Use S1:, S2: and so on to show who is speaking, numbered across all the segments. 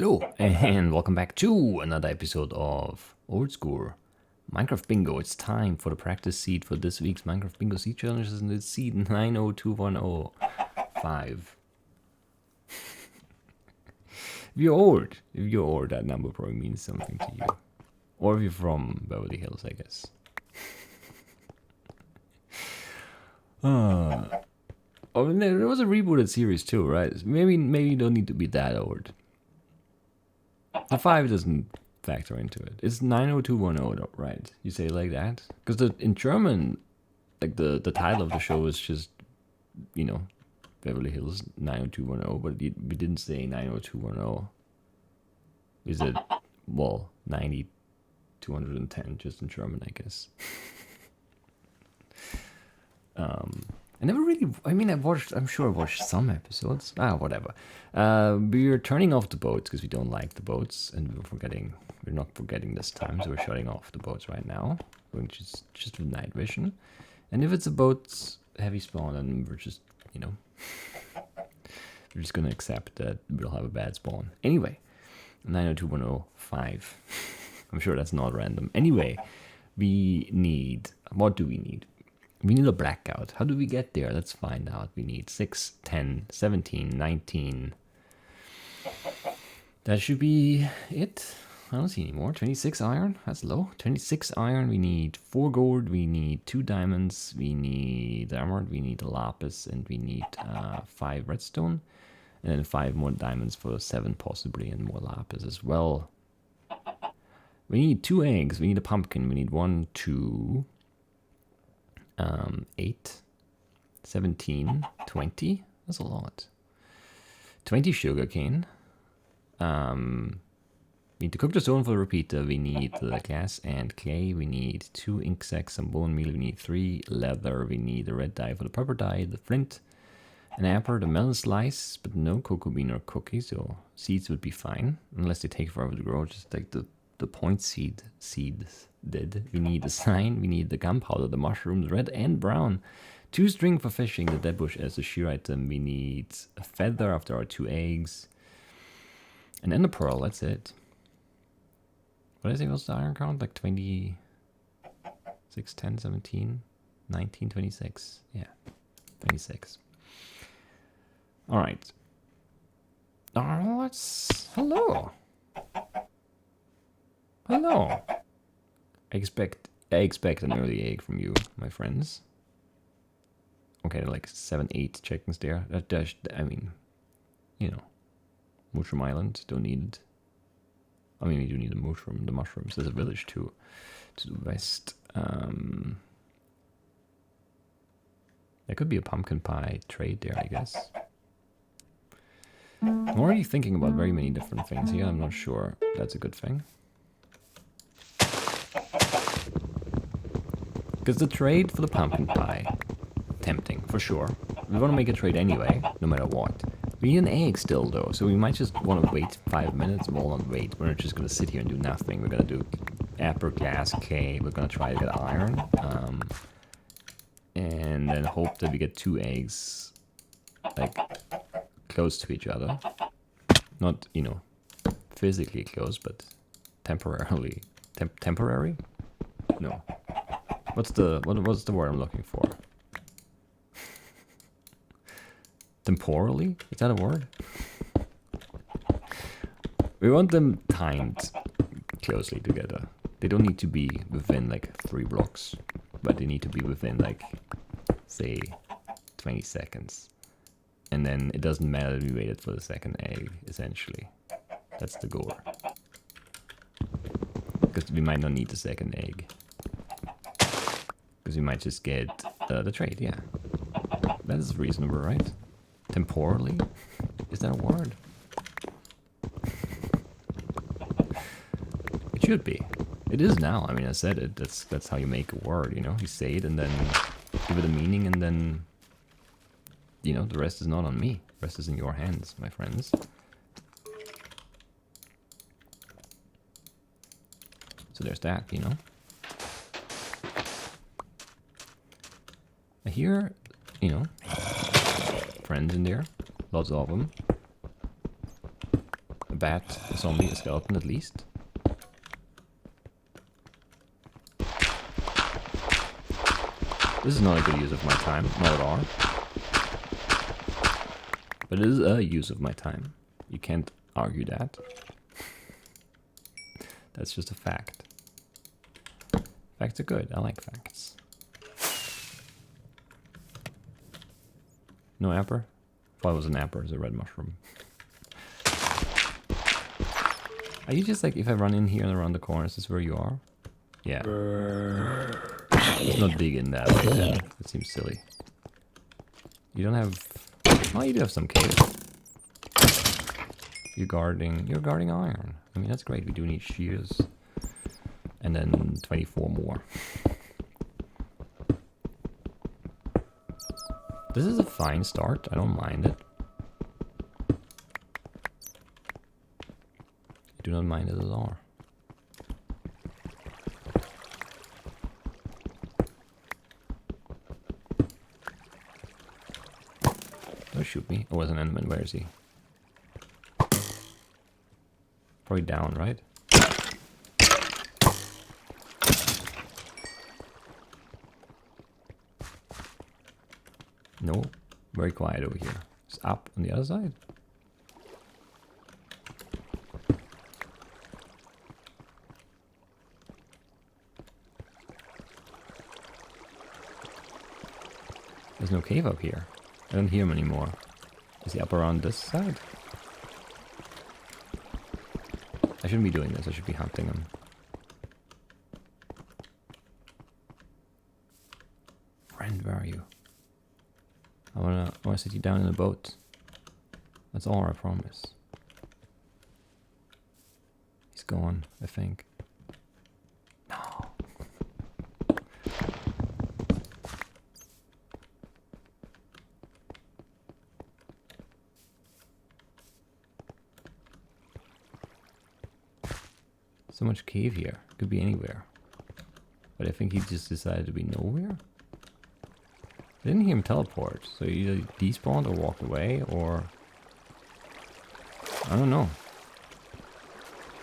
S1: Hello, and welcome back to another episode of Old School Minecraft Bingo. It's time for the practice seed for this week's Minecraft Bingo Seed Challenge, and it's seed 902105. If you're old, that number probably means something to you. Or if you're from Beverly Hills, I guess. Oh, there was a rebooted series too, right? Maybe you don't need to be that old. The 5 doesn't factor into it. It's 90210, right? You say it like that? Because in German, like the title of the show is just, Beverly Hills 90210, but we didn't say 90210. We said, 90210, just in German, I guess. I never really, I'm sure I watched some episodes. Whatever. We're turning off the boats because we don't like the boats, and we're not forgetting this time, so we're shutting off the boats right now. Going just with night vision. And if it's a boat heavy spawn, then we're just, we're just gonna accept that we'll have a bad spawn. Anyway, 902105. I'm sure that's not random. Anyway, what do we need? We need a blackout. How do we get there? Let's find out. We need 6, 10, 17, 19. That should be it. I don't see any more. 26 iron. That's low. 26 iron. We need 4 gold. We need 2 diamonds. We need emerald. We need a lapis. And we need 5 redstone. And then 5 more diamonds for 7 possibly. And more lapis as well. We need 2 eggs. We need a pumpkin. We need 1, 2... 8, 17, 20. That's a lot. 20 sugarcane. We need to cook the stone for the repeater. We need the glass and clay. We need 2 ink sacks, some bone meal. We need 3 leather. We need the red dye for the purple dye, the flint, an apple, the melon slice, but no cocoa bean or cookie, so seeds would be fine, unless they take forever to grow, just like the point seeds did. We need a sign, we need the gunpowder, the mushrooms, red and brown, 2 string for fishing, the dead bush as a shear item. We need a feather after our 2 eggs, and then a pearl. That's it. What did I say was the iron count? Like 26, 10, 17, 19, 26. Yeah, 26. Alright. Hello. I expect an early egg from you, my friends. Okay, like 7, 8 chickens there. Mushroom Island, don't need it. I mean, we do need the mushrooms. There's a village to the west. There could be a pumpkin pie trade there, I guess. I'm already thinking about very many different things here. I'm not sure that's a good thing. Because the trade for the pumpkin pie, tempting, for sure. We want to make a trade anyway, no matter what. We need an egg still, though, so we might just want to wait 5 minutes. We'll not wait. We're not just going to sit here and do nothing. We're going to do apple, glass, clay. We're going to try to get iron. And then hope that we get 2 eggs, like, close to each other. Not, physically close, but temporarily. Temporary? No. What's the word I'm looking for? Temporally? Is that a word? We want them timed closely together. They don't need to be within like 3 blocks, but they need to be within like, say, 20 seconds. And then it doesn't matter if we waited for the second egg, essentially. That's the goal. Because we might not need the second egg. Because we might just get the trade, yeah. That is reasonable, right? Temporally? Is that a word? It should be. It is now. I mean, I said it. That's how you make a word, You say it and then give it a meaning, and then, the rest is not on me. The rest is in your hands, my friends. So there's that, I hear, friends in there. Lots of them. bat, a zombie, a skeleton at least. This is not a good use of my time, not at all. But it is a use of my time. You can't argue that. That's just a fact. Facts are good, I like facts. No apper? I thought it was an apper, it's a red mushroom. Are you just like, if I run in here and around the corners, is this where you are? Yeah. Let's not dig in that. That seems silly. You don't have... Oh, you do have some cave. You're guarding iron. I mean, that's great. We do need shears. And then 24 more. This is a fine start. I don't mind it. I do not mind it at all. Don't shoot me. Oh, it was an enderman. Where is he? Probably down, right? No. Very quiet over here. It's up on the other side. There's no cave up here. I don't hear him anymore. Is he up around this side? I shouldn't be doing this. I should be hunting him. Friend, where are you? I wanna sit you down in a boat. That's all I promise. He's gone, I think. No. So much cave here. Could be anywhere. But I think he just decided to be nowhere. I didn't hear him teleport, so he either despawned or walked away, or... I don't know.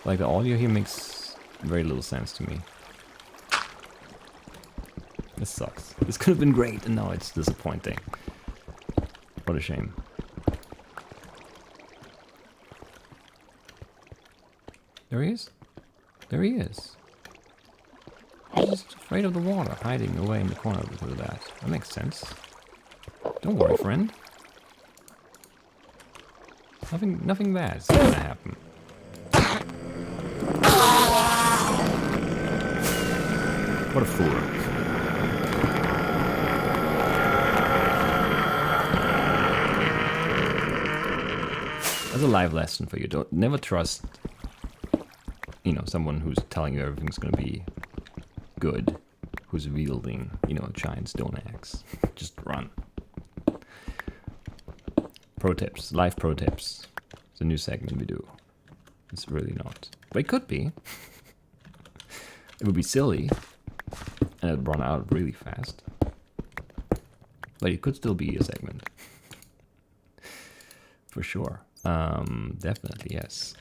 S1: Like, the audio here makes very little sense to me. This sucks. This could have been great, and now it's disappointing. What a shame. There he is. There he is. He's just afraid of the water, hiding away in the corner because of that. That makes sense. Don't worry, friend. Nothing bad's gonna happen. What a fool. That's a live lesson for you. Never trust, you know, someone who's telling you everything's gonna be good, who's wielding, you know, a giant stone axe. Just run. Pro tips, life pro tips. It's a new segment we do. It's really not. But it could be. It would be silly. And it would run out really fast. But it could still be a segment. For sure. Definitely, yes.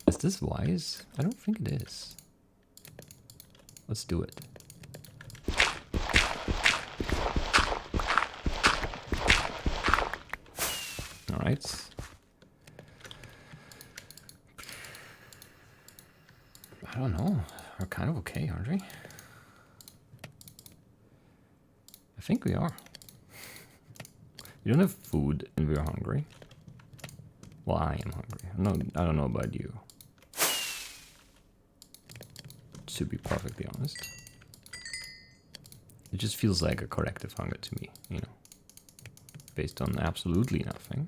S1: Is this wise? I don't think it is. Let's do it. Alright. I don't know. We're kind of okay, aren't we? I think we are. We don't have food and we're hungry. Well, I am hungry. I don't know about you. To be perfectly honest. It just feels like a corrective hunger to me, you know. Based on absolutely nothing.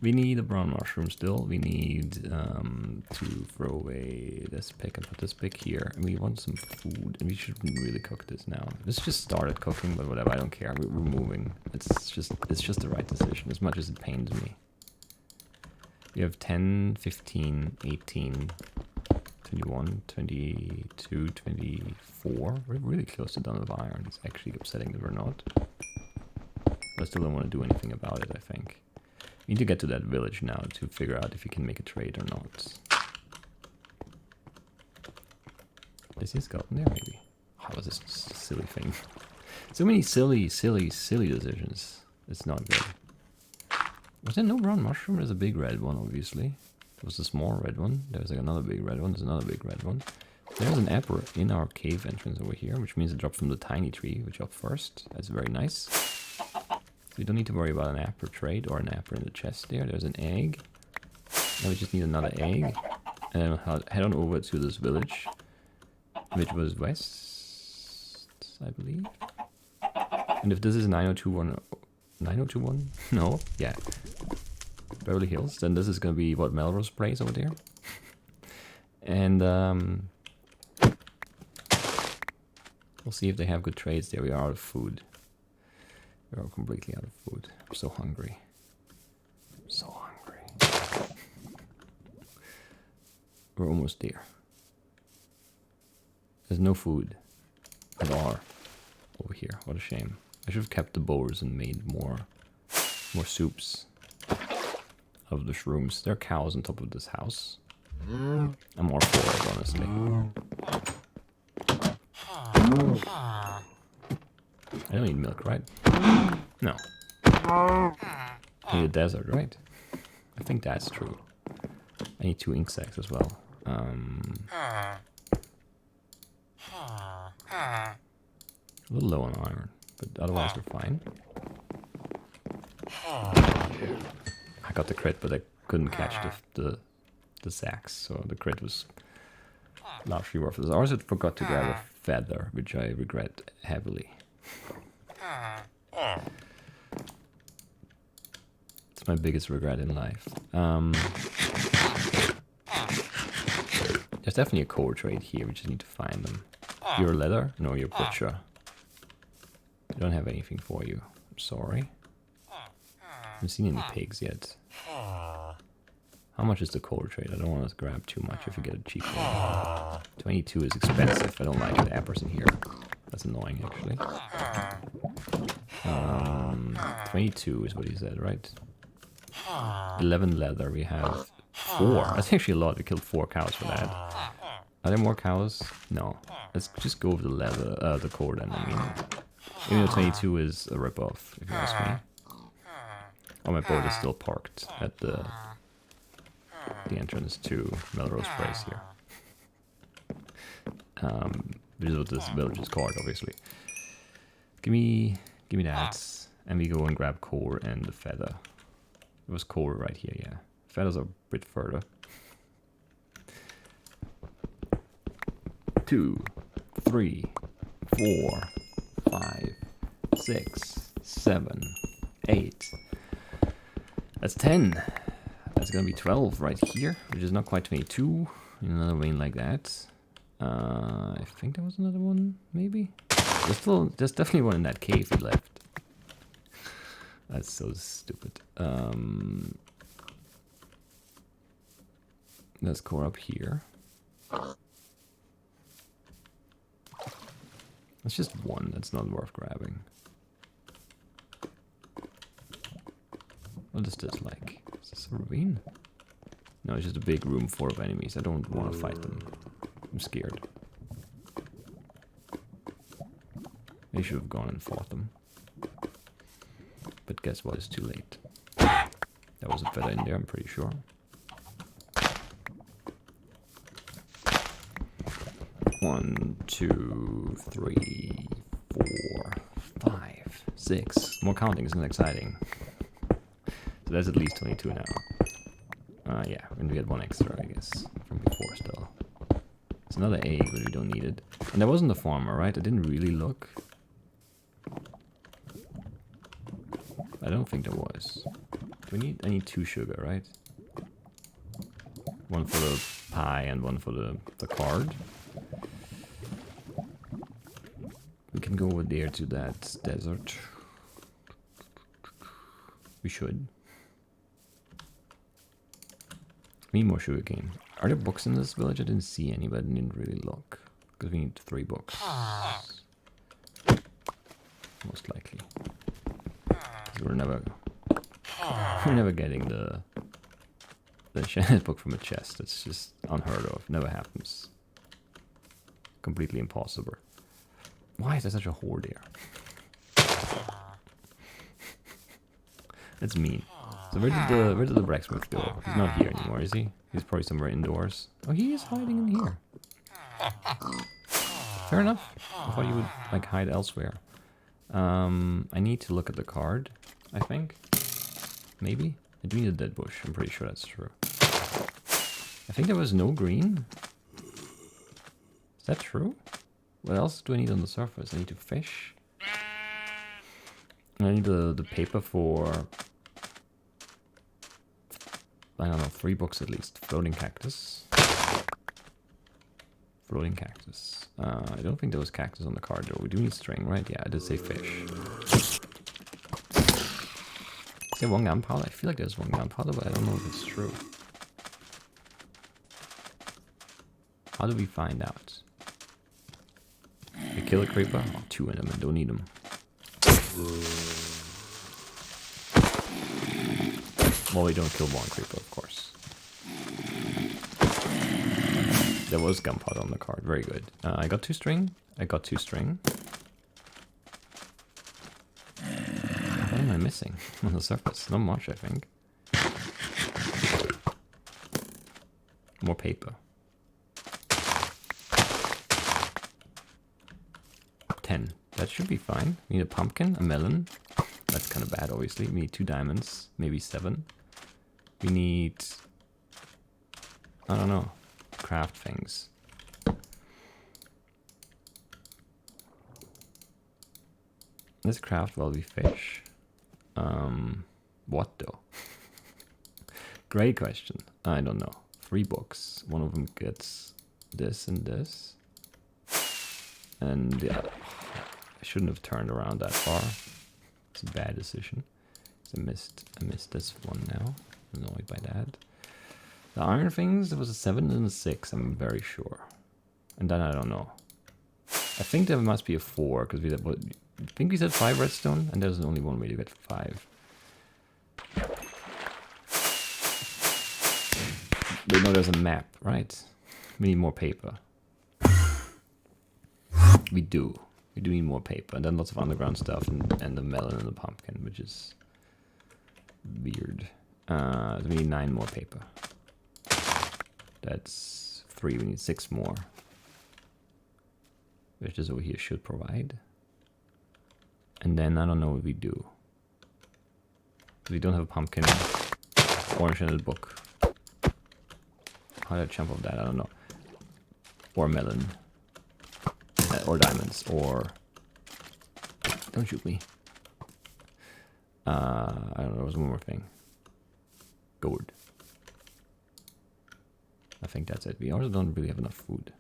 S1: We need a brown mushroom still. We need to throw away this pick and put this pick here. And we want some food. And we shouldn't really cook this now. This just started cooking, but whatever. I don't care. We're moving. It's just the right decision, as much as it pains me. We have 10, 15, 18, 21, 22, 24. We're really close to done with iron. It's actually upsetting that we're not. But I still don't want to do anything about it, I think. We need to get to that village now to figure out if you can make a trade or not. Is he skeleton there, maybe? How was this silly thing? So many silly decisions. It's not good. Was there no brown mushroom? There's a big red one, obviously. There was a small red one. There's like another big red one. There's another big red one. There's an apple in our cave entrance over here, which means it dropped from the tiny tree, which up first. That's very nice. So we don't need to worry about an apple trade or an apple in the chest there. There's an egg. Now we just need another egg. And then head on over to this village, which was west, I believe. And if this is 9021... 9021? No? Yeah. Beverly Hills. Then this is going to be what Melrose Place over there. And we'll see if they have good trades there. We are out of food. We are completely out of food. I'm so hungry. I'm so hungry. We're almost there. There's no food at all over here. What a shame. I should have kept the boars and made more soups of the shrooms. There are cows on top of this house. I'm all for it, honestly. I don't need milk, right? No. I need a desert, right? I think that's true. I need 2 ink sacs as well. A little low on iron, but otherwise we're fine. I got the crit, but I couldn't catch the sacks, so the crit was largely worthless. I also forgot to grab a feather, which I regret heavily. It's my biggest regret in life. There's definitely a core trade here, we just need to find them. You're leather? No, you're butcher. I don't have anything for you. I'm sorry. I haven't seen any pigs yet. How much is the coal trade? I don't want to grab too much if you get a cheap one. 22 is expensive. I don't like the apples in here. That's annoying, actually. 22 is what he said, right? 11 leather. We have 4. That's actually a lot. We killed 4 cows for that. Are there more cows? No. Let's just go with the leather, the core then. I mean, even though 22 is a ripoff, if you ask me. Oh, my boat is still parked at the entrance to Melrose Place here. Which is what this village is called, obviously. Give me that, and we go and grab core and the feather. It was core right here, yeah. Feathers are a bit further. 2, 3, 4, 5, 6, 7, 8. That's 10. That's gonna be 12 right here, which is not quite 22 in another vein like that. I think there was another one, maybe? There's definitely one in that cave he left. That's so stupid. Let's go up here. That's just one, that's not worth grabbing. What is this like? Is this a ravine? No, it's just a big room full of enemies. I don't want to fight them. I'm scared. They should have gone and fought them. But guess what? It's too late. There was a feather in there, I'm pretty sure. One, 2, 3, 4, 5, 6. More counting isn't exciting. So that's at least 22 now. Yeah, and we get 1 extra, I guess, from before still. It's another egg, but we don't need it. And there wasn't a farmer, right? I didn't really look. I don't think there was. Do we need? I need 2 sugar, right? 1 for the pie and 1 for the card. We can go over there to that desert. We should. We need more sugarcane. Are there books in this village? I didn't see any, but I didn't really look. Because we need 3 books. Most likely. we're never getting the enchanted book from a chest. It's just unheard of. Never happens. Completely impossible. Why is there such a horde here? That's mean. So where did the blacksmith go? He's not here anymore, is he? He's probably somewhere indoors. Oh, he is hiding in here. Fair enough. I thought you would like hide elsewhere. I need to look at the card, I think. Maybe? I do need a dead bush. I'm pretty sure that's true. I think there was no green. Is that true? What else do I need on the surface? I need to fish. I need the paper for... I don't know, 3 books at least. Floating cactus. Floating cactus. I don't think there was cactus on the card though. We do need string, right? Yeah, I did say fish. Is there 1 gunpowder? I feel like there's 1 gunpowder, but I don't know if it's true. How do we find out? We kill a creeper? Oh, 2 in them and don't need them. Well, we don't kill 1 creeper, of course. There was gunpowder on the card. Very good. I got 2 string. I got 2 string. What am I missing on the surface? Not much, I think. More paper. 10. That should be fine. We need a pumpkin, a melon. That's kind of bad, obviously. We need 2 diamonds, maybe 7. We need... I don't know. Craft things. Let's craft while we fish. What though? Great question. I don't know. 3 books. One of them gets this and this. And yeah, I shouldn't have turned around that far. It's a bad decision. So I missed this one now. I'm annoyed by that. The iron things, there was a 7 and a 6, I'm very sure. And then I don't know. I think there must be a 4, because I think we said 5 redstone, and there's only one way to get 5. Wait, no, there's a map, right? We need more paper. We do. We do need more paper, and then lots of underground stuff, and the melon and the pumpkin, which is weird. We need 9 more paper. That's 3. We need 6 more. Which is over here should provide. And then I don't know what we do. We don't have a pumpkin or enchanted book. How did I jump off that? I don't know. Or melon. Or diamonds. Or... Don't shoot me. I don't know. There was one more thing. Gold. I think that's it. We also don't really have enough food.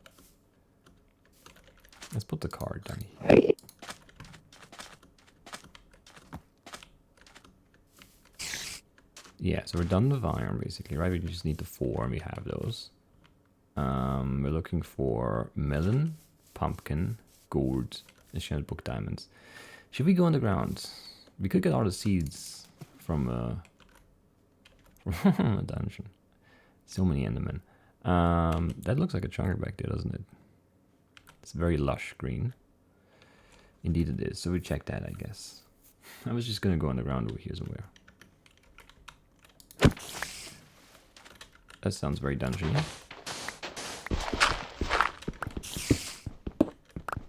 S1: Let's put the card down here. Yeah, so we're done with iron basically, right? We just need the 4 and we have those. We're looking for melon, pumpkin, gold, enchanted book, diamonds. Should we go underground? We could get all the seeds from a dungeon. So many endermen. That looks like a chunker back there, doesn't it? It's very lush green. Indeed it is. So we check that, I guess. I was just gonna go underground over here somewhere. That sounds very dungeony.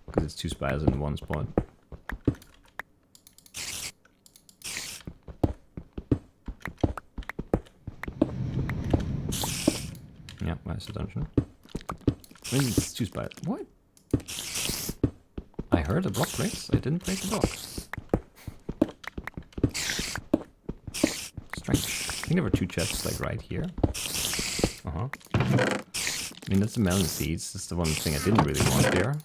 S1: Because it's 2 spiders in 1 spot. Yeah, that's the dungeon. I mean, it's 2 spiders. What? I heard a block place. I didn't place the block. Strange. I think there were 2 chests like right here. I mean, that's the melon seeds. That's the one thing I didn't really want there.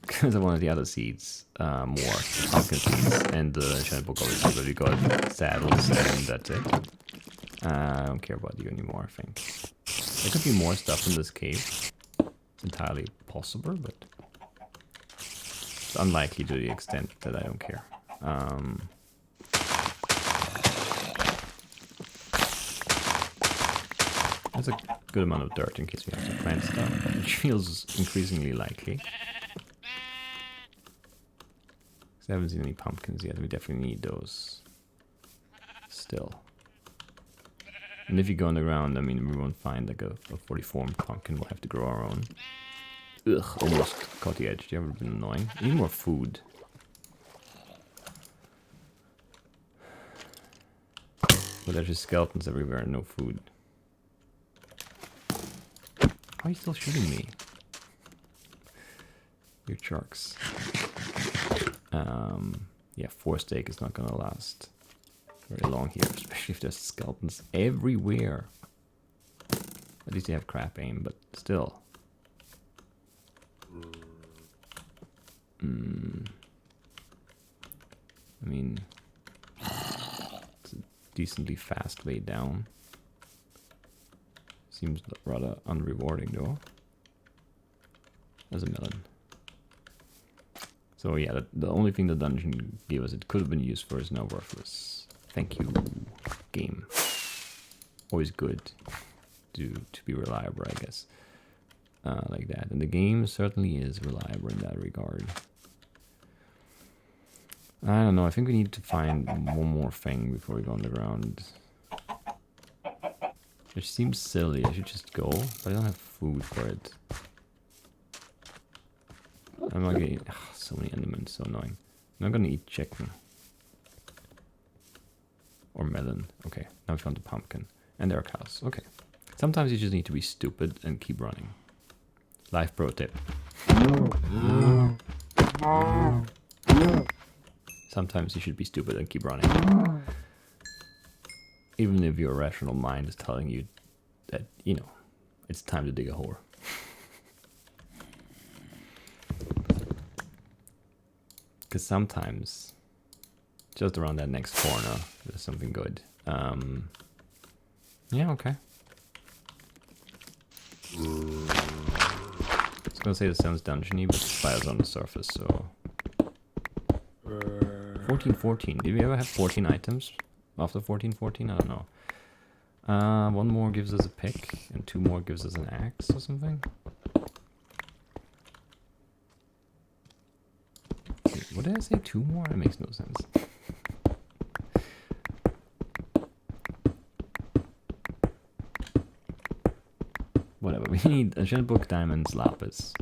S1: Because I wanted the other seeds more. Pumpkin seeds and the enchanted book obviously, but we got saddles and that's it. I don't care about you anymore, I think. There could be more stuff in this cave. It's entirely possible, but it's unlikely to the extent that I don't care. That's a good amount of dirt in case we have to plant stuff, which feels increasingly likely. I haven't seen any pumpkins yet. We definitely need those still. And if you go underground, I mean, we won't find like a 44 pumpkin. We'll have to grow our own. Ugh, almost caught the edge. You ever been annoying? I need more food. But there's just skeletons everywhere and no food. Why are you still shooting me? You sharks. Yeah, 4 steak is not gonna last very long here, especially if there's skeletons everywhere. At least they have crap aim, but still. I mean, it's a decently fast way down. Seems rather unrewarding though. There's a melon. So yeah, the only thing the dungeon gave us it could have been used for is now worthless. Thank you, game. Always good to be reliable, I guess. Like that. And the game certainly is reliable in that regard. I don't know, I think we need to find one more thing before we go underground. Which seems silly, I should just go, but I don't have food for it. I'm not getting so many endermen, so annoying. I'm not gonna eat chicken. Or melon. Okay, now we found the pumpkin. And there are cows. Okay. Sometimes you just need to be stupid and keep running. Life pro tip. Sometimes you should be stupid and keep running. Even if your rational mind is telling you that, you know, it's time to dig a hole. Because sometimes, just around that next corner, there's something good. Yeah, okay. I was gonna say this sounds dungeony, but the file's on the surface, so... 1414. Did we ever have 14 items after 1414? I don't know. One more gives us a pick, and 2 more gives us an axe or something. Wait, what did I say? 2 more? That makes no sense. Whatever, we need a shell book, diamonds, lapis,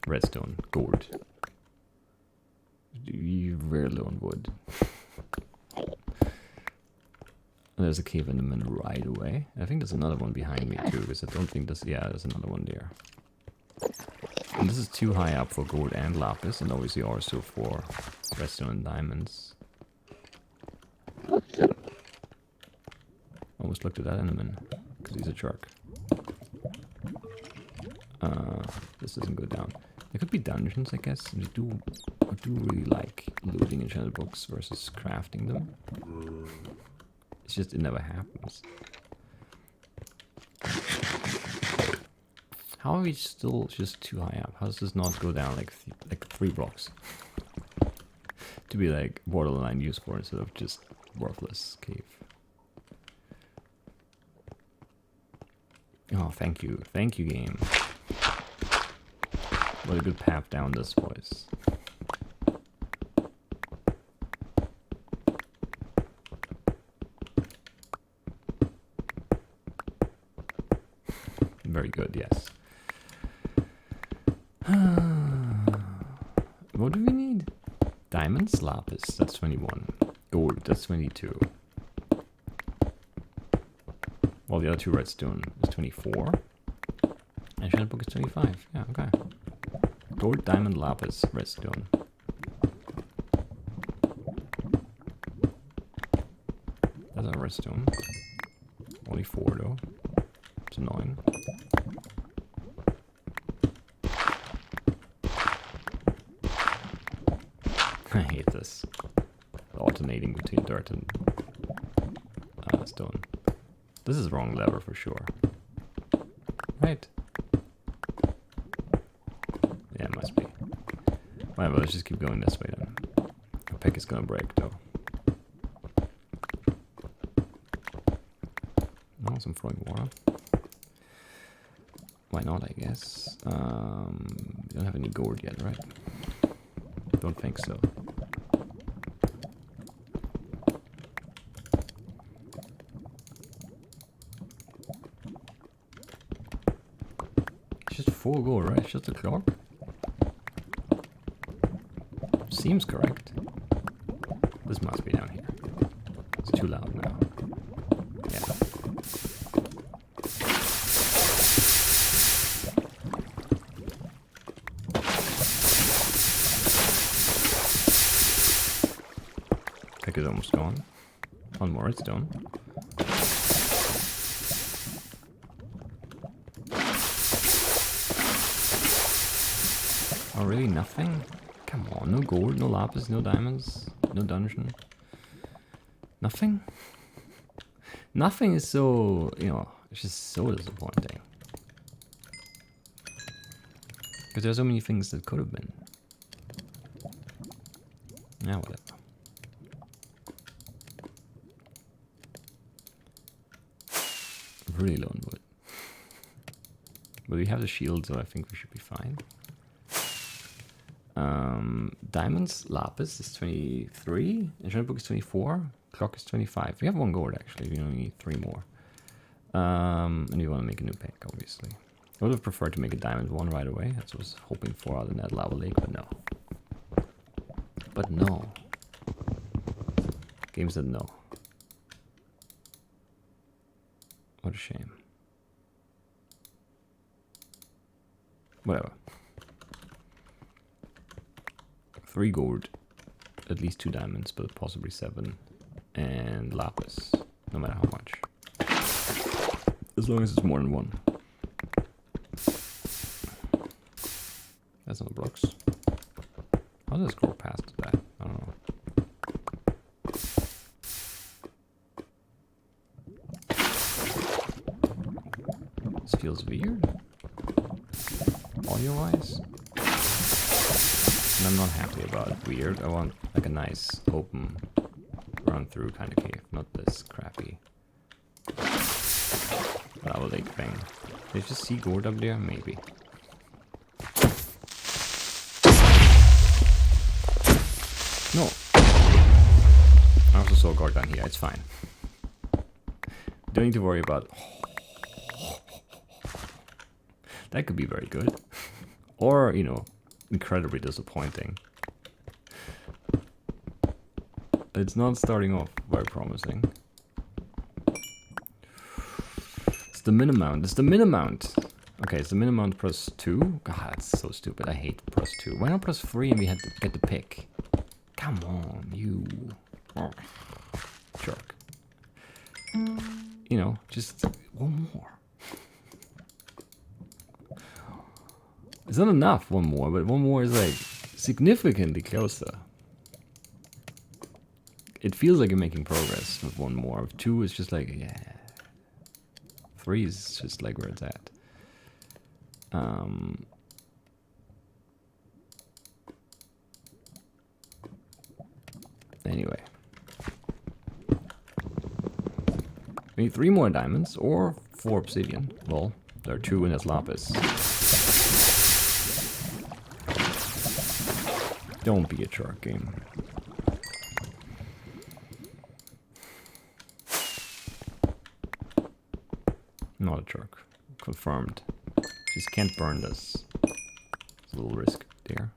S1: redstone, gold. You're very low on wood. There's a cave in the middle right away. I think there's another one behind me too, because I don't think there's... Yeah, there's another one there. And this is too high up for gold and lapis, and obviously also for redstone and diamonds. Almost looked at that enderman, because he's a shark. This doesn't go down. There could be dungeons, I guess. I do really like looting enchanted books versus crafting them. It's just, it never happens. How are we still just too high up? How does this not go down like 3 blocks? To be like borderline useful instead of just worthless cave. Oh, thank you. Thank you, game. What a good path down this was. Very good, yes. What do we need? Diamonds, lapis, that's 21. Gold, that's 22. Well, the other 2 redstone is 24. And shell book is 25. Yeah, okay. Gold, diamond, lapis, redstone. That's a redstone. Only 4 though. It's annoying. I hate this. Alternating between dirt and stone. This is wrong lever for sure. Right. Yeah, it must be. Whatever, let's just keep going this way then. pick is gonna break though. No, some flowing water. Why not, I guess. We don't have any gourd yet, right? Don't think so. It's just 4 gold, right? It's just a clock? Seems correct. This must be down here. It's too loud now. Yeah. Pick is almost gone. One more redstone. Oh, really? Nothing? Come on, no gold, no lapis, no diamonds, no dungeon. Nothing? Nothing is so, you know, it's just so disappointing. Because there's so many things that could have been. Yeah, whatever. Really low on wood. But we have the shield, so I think we should be fine. Diamonds, lapis is 23, enchantment book is 24, clock is 25. We have 1 gold actually, we only need 3 more. And we want to make a new pick, obviously. I would have preferred to make a diamond one right away, that's what I was hoping for out in that lava lake, but no. But no. Game said no. What a shame. Whatever. 3 gold, at least 2 diamonds, but possibly 7, and lapis, no matter how much. As long as it's more than 1. That's not blocks. How does it scroll past that? I don't know. This feels weird. Audio-wise. And I'm not happy about it. Weird. I want like a nice open run through kind of cave, not this crappy lava lake thing. Did you just see gourd up there? Maybe. No. I also saw gourd down here. It's fine. Don't need to worry about. That could be very good, or you know, incredibly disappointing. It's not starting off very promising. It's the min amount. It's the min amount. Okay, it's the min amount plus 2. God, that's so stupid. I hate plus 2. Why not plus 3 and we had to get the pick? Come on, you. Oh, jerk. You know, just 1 more. It's not enough, 1 more, but 1 more is like significantly closer. It feels like you're making progress with 1 more. With 2 is just like, yeah. 3 is just like where it's at. Anyway. We need 3 more diamonds or 4 obsidian. Well, there are 2 in this lapis. Don't be a shark game. Not a shark. Confirmed. Just can't burn this. It's a little risk there.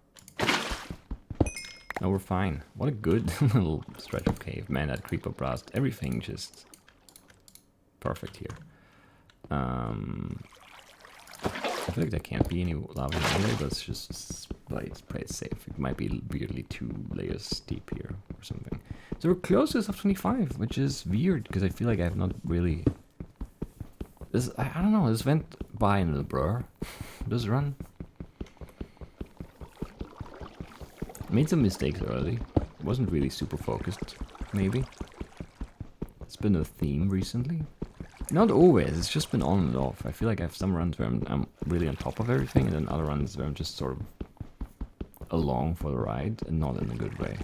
S1: No, we're fine. What a good little stretch of cave. Man, that creeper blast. Everything just perfect here. I feel like there can't be any lava anyway, but it's just play it safe. It might be weirdly 2 layers deep here or something. So we're closest of 25, which is weird because I feel like I have not really. This I don't know. This went by in a blur. This run made some mistakes early. Wasn't really super focused. Maybe it's been a theme recently. Not always, it's just been on and off. I feel like I have some runs where I'm really on top of everything, and then other runs where I'm just sort of along for the ride, and not in a good way.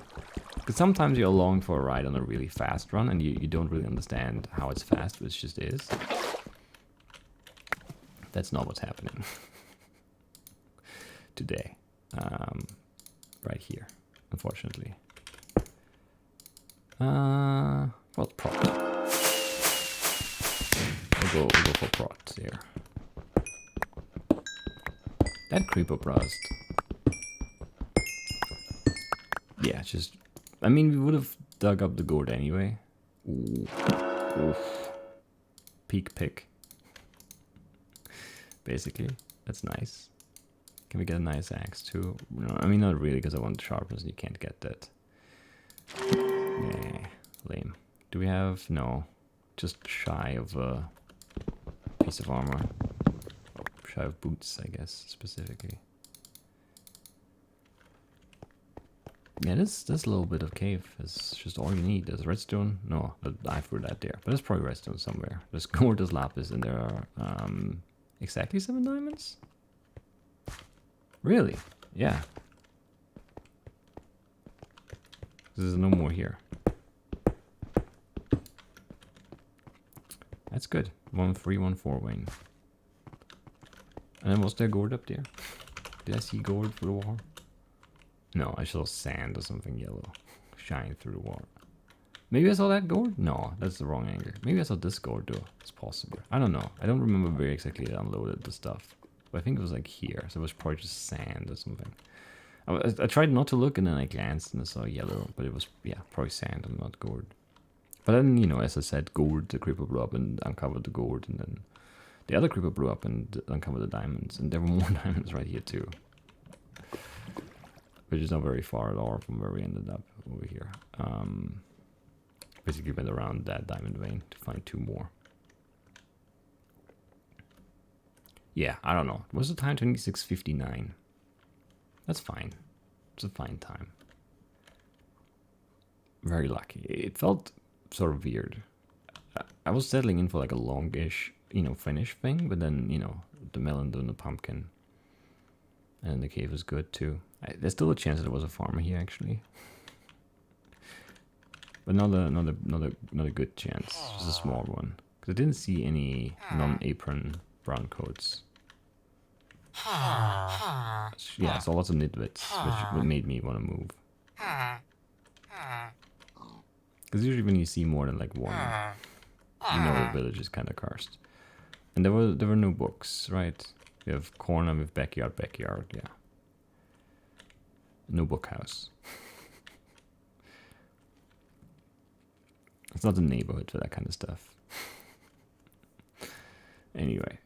S1: Because sometimes you're along for a ride on a really fast run and you don't really understand how it's fast, which just is. That's not what's happening today. Right here, unfortunately. Well, prot. We'll go for prot here. That creeper brust. Yeah, just... I mean, we would have dug up the gourd anyway. Ooh. Oof. Peak pick. Basically, that's nice. Can we get a nice axe too? No, I mean, not really, because I want sharpness and you can't get that. Yeah, lame. Do we have... No. Just shy of a piece of armor. Oh, shy of boots, I guess, specifically. Yeah, this little bit of cave is just all you need. There's redstone. No, I threw that there. But there's probably redstone somewhere. There's gold, there's lapis, and there are exactly 7 diamonds? Really? Yeah. There's no more here. That's good. 1314 Wayne. And then was there gold up there? Did I see gold through the wall? No, I saw sand or something yellow shine through the water. Maybe I saw that gold? No, that's the wrong angle. Maybe I saw this gold though. It's possible. I don't know. I don't remember very exactly that I unloaded the stuff. But I think it was like here. So it was probably just sand or something. I tried not to look and then I glanced and I saw yellow. But it was, yeah, probably sand and not gold. But then, you know, as I said, gold, the creeper blew up and uncovered the gold. And then the other creeper blew up and uncovered the diamonds. And there were more diamonds right here too. Which is not very far at all from where we ended up over here. Basically went around that diamond vein to find 2 more. Yeah, I don't know. What's the time? 26:59. That's fine. It's a fine time. Very lucky. It felt sort of weird. I was settling in for like a longish, you know, finish thing, but then, you know, the melon and the pumpkin. And the cave is good too. There's still a chance that there was a farmer here actually. But not a good chance. Just a small one. Because I didn't see any non-apron brown coats. Yeah, I saw lots of nitwits, which made me want to move. Because usually when you see more than like one, you know the village is kind of cursed. And there were no books, right? We have corner with backyard, yeah. No book house. It's not the neighborhood for that kind of stuff. Anyway,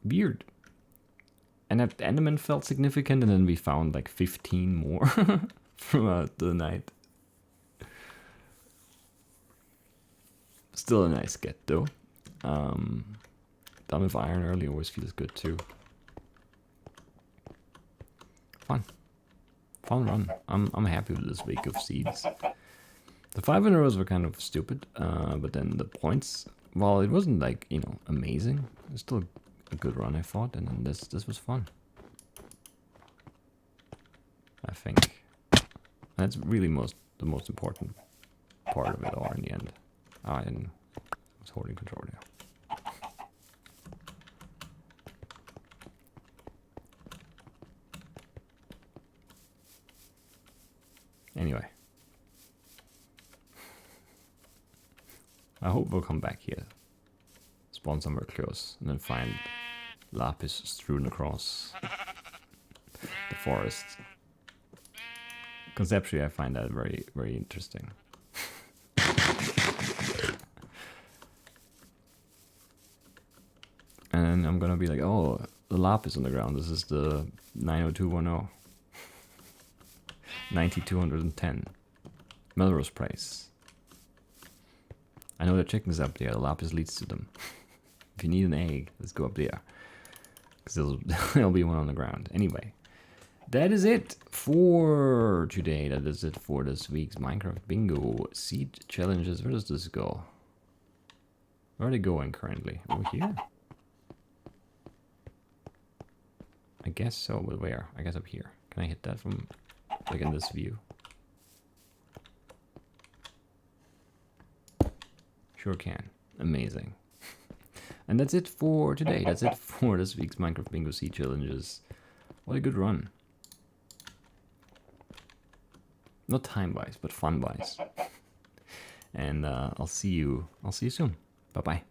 S1: weird. And that Enderman felt significant, and then we found like 15 more throughout the night. Still a nice get though. Done with iron early always feels good too. Fun run. I'm happy with this week of seeds. The 5 in a rows were kind of stupid, but then the points, well, it wasn't like, you know, amazing. It was still a good run, I thought, and then this was fun. I think that's really the most important part of it all in the end. I was holding control there. Anyway, I hope we'll come back here, spawn somewhere close, and then find lapis strewn across the forest. Conceptually, I find that very, very interesting. And I'm gonna be like, oh, the lapis on the ground. This is the 90210. 9210. Melrose price. I know the chickens up there. The lapis leads to them. If you need an egg, let's go up there. Because there'll be one on the ground. Anyway, that is it for today. That is it for this week's Minecraft Bingo Seed Challenges. Where does this go? Where are they going currently? Over here? I guess so, but where? I guess up here. Can I hit that from, like, in this view? Sure can. Amazing. And that's it for today. That's it for this week's Minecraft Bingo Sea challenges. What a good run. Not time-wise, but fun-wise. And I'll see you soon. Bye-bye.